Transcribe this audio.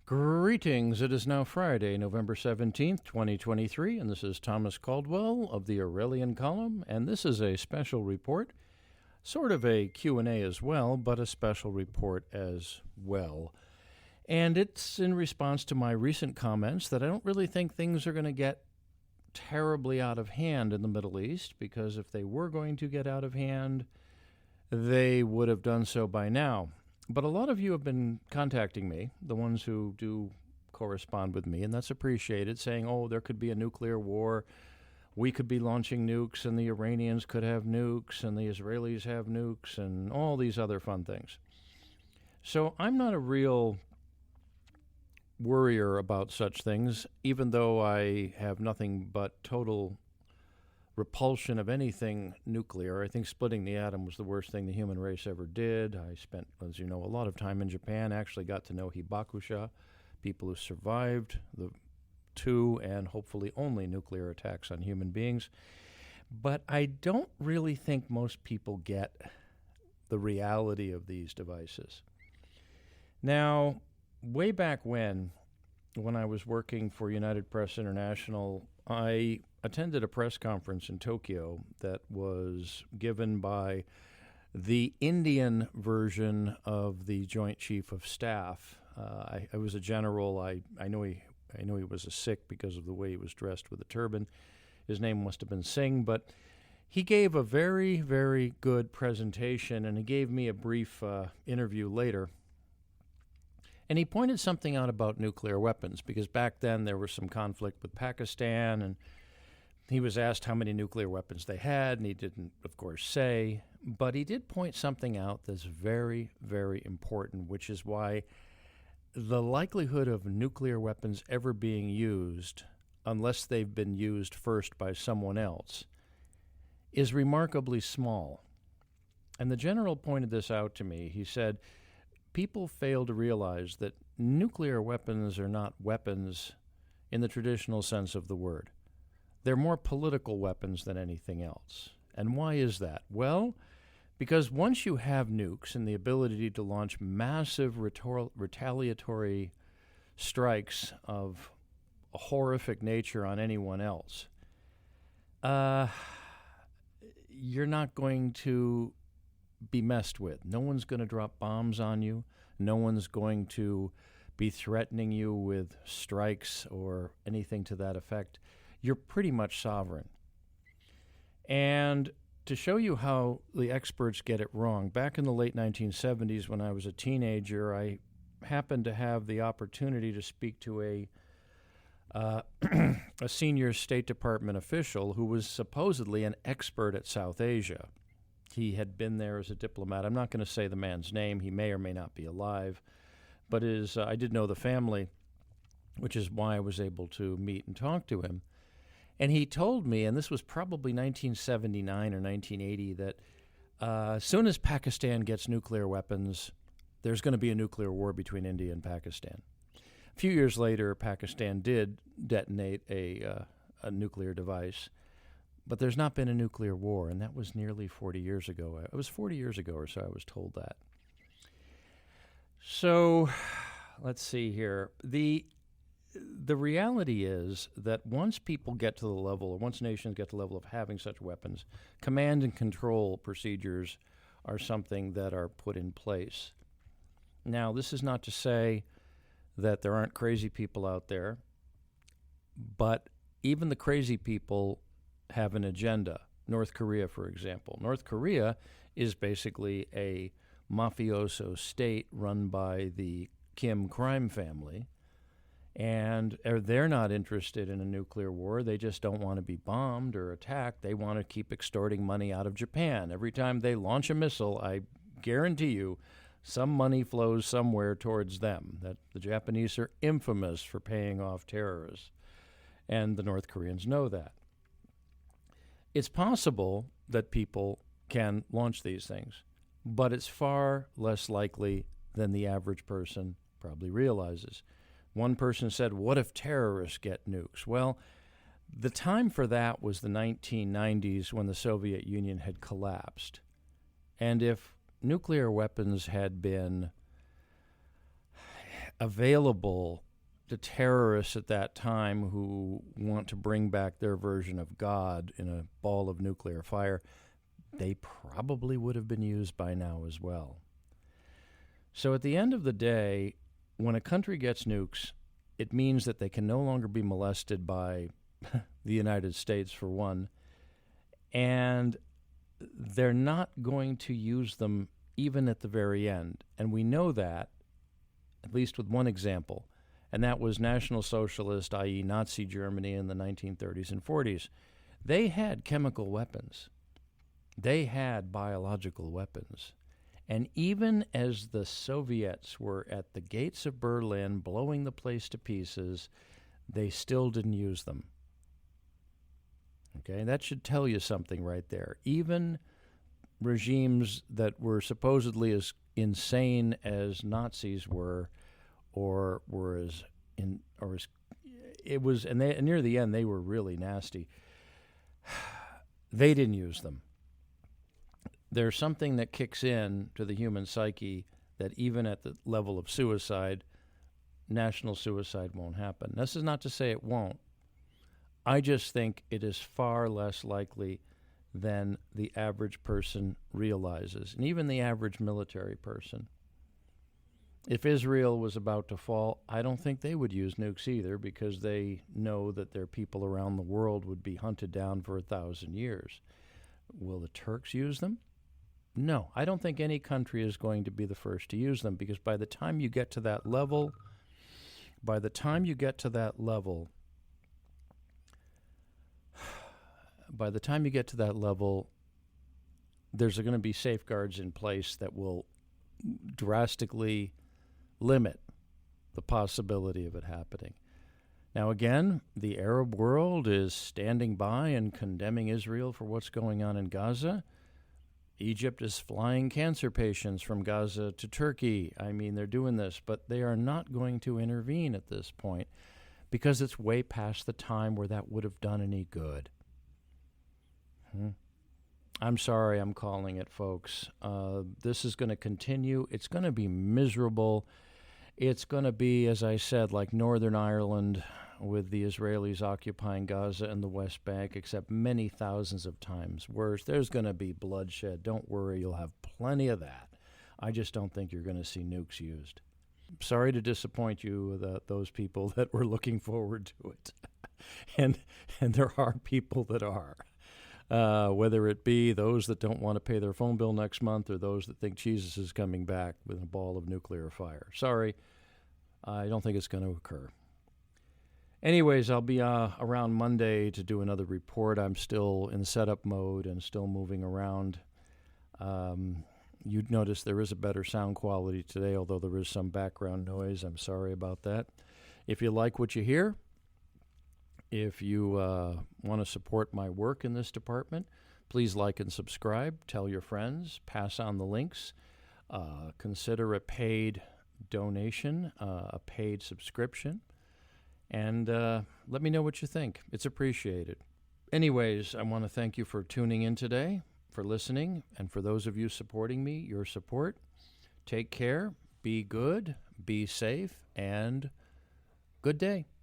Greetings. It is now Friday, November 17th, 2023, and this is Thomas Caldwell of the Aurelian Column, and this is a special report, sort of a Q&A as well, but a special report as well. And it's in response to my recent comments that I don't really think things are going to get terribly out of hand in the Middle East, because if they were going to get out of hand, they would have done so by now. But a lot of you have been contacting me, the ones who do correspond with me, and that's appreciated, saying, oh, there could be a nuclear war, we could be launching nukes, and the Iranians could have nukes, and the Israelis have nukes, and all these other fun things. So I'm not a real worrier about such things, even though I have nothing but total repulsion of anything nuclear. I think splitting the atom was the worst thing the human race ever did. I spent, as you know, a lot of time in Japan, actually got to know hibakusha, people who survived the two and hopefully only nuclear attacks on human beings. But I don't really think most people get the reality of these devices. Now, way back when I was working for United Press International, I attended a press conference in Tokyo that was given by the Indian version of the Joint Chief of Staff. I was a general. I know he was a Sikh because of the way he was dressed with a turban. His name must have been Singh, but he gave a very, very good presentation, and he gave me a brief interview later. And he pointed something out about nuclear weapons, because back then there was some conflict with Pakistan, and he was asked how many nuclear weapons they had, and he didn't, of course, say. But he did point something out that's very, very important, which is why the likelihood of nuclear weapons ever being used, unless they've been used first by someone else, is remarkably small. And the general pointed this out to me. He said, people fail to realize that nuclear weapons are not weapons in the traditional sense of the word. They're more political weapons than anything else. And why is that? Well, because once you have nukes and the ability to launch massive retaliatory strikes of a horrific nature on anyone else, you're not going to be messed with. No one's going to drop bombs on you. No one's going to be threatening you with strikes or anything to that effect. You're pretty much sovereign. And to show you how the experts get it wrong, back in the late 1970s when I was a teenager, I happened to have the opportunity to speak to a senior State Department official who was supposedly an expert at South Asia. He had been there as a diplomat. I'm not going to say the man's name. He may or may not be alive. But I did know the family, which is why I was able to meet and talk to him. And he told me, and this was probably 1979 or 1980, that as soon as Pakistan gets nuclear weapons, there's going to be a nuclear war between India and Pakistan. A few years later, Pakistan did detonate a nuclear device. But there's not been a nuclear war, and that was nearly 40 years ago. It was 40 years ago or so I was told that. So let's see here. The reality is that once people get to the level, or once nations get to the level of having such weapons, command and control procedures are something that are put in place. Now, this is not to say that there aren't crazy people out there, but even the crazy people have an agenda. North Korea, for example. North Korea is basically a mafioso state run by the Kim crime family, and they're not interested in a nuclear war. They just don't want to be bombed or attacked. They want to keep extorting money out of Japan. Every time they launch a missile, I guarantee you, some money flows somewhere towards them. That the Japanese are infamous for paying off terrorists, and the North Koreans know that. It's possible that people can launch these things, but it's far less likely than the average person probably realizes. One person said, what if terrorists get nukes? Well, the time for that was the 1990s when the Soviet Union had collapsed. And if nuclear weapons had been available to terrorists at that time who want to bring back their version of God in a ball of nuclear fire, they probably would have been used by now as well. So at the end of the day, when a country gets nukes, it means that they can no longer be molested by the United States, for one, and they're not going to use them even at the very end. And we know that, at least with one example, and that was National Socialist, i.e. Nazi Germany in the 1930s and 40s. They had chemical weapons. They had biological weapons. And even as the Soviets were at the gates of Berlin blowing the place to pieces, they still didn't use them. Okay, that should tell you something right there. Even regimes that were supposedly as insane as Nazis were, or were as in, or as it was, and near the end they were really nasty. They didn't use them. There's something that kicks in to the human psyche that even at the level of suicide, national suicide won't happen. This is not to say it won't. I just think it is far less likely than the average person realizes, and even the average military person. If Israel was about to fall, I don't think they would use nukes either, because they know that their people around the world would be hunted down for 1,000 years. Will the Turks use them? No, I don't think any country is going to be the first to use them, because by the time you get to that level, there's going to be safeguards in place that will drastically limit the possibility of it happening. Now, again, the Arab world is standing by and condemning Israel for what's going on in Gaza. Egypt is flying cancer patients from Gaza to Turkey. I mean, they're doing this, but they are not going to intervene at this point because it's way past the time where that would have done any good. I'm sorry I'm calling it, folks. This is going to continue. It's going to be miserable. It's going to be, as I said, like Northern Ireland with the Israelis occupying Gaza and the West Bank, except many thousands of times worse. There's going to be bloodshed. Don't worry, you'll have plenty of that. I just don't think you're going to see nukes used. Sorry to disappoint you, those people that were looking forward to it. and there are people that are. Whether it be those that don't want to pay their phone bill next month or those that think Jesus is coming back with a ball of nuclear fire. Sorry, I don't think it's going to occur. Anyways, I'll be around Monday to do another report. I'm still in setup mode and still moving around. You'd notice there is a better sound quality today, although there is some background noise. I'm sorry about that. If you like what you hear, if you want to support my work in this department, please like and subscribe. Tell your friends. Pass on the links. Consider a paid donation, a paid subscription. And let me know what you think. It's appreciated. Anyways, I want to thank you for tuning in today, for listening, and for those of you supporting me, your support. Take care. Be good. Be safe. And good day.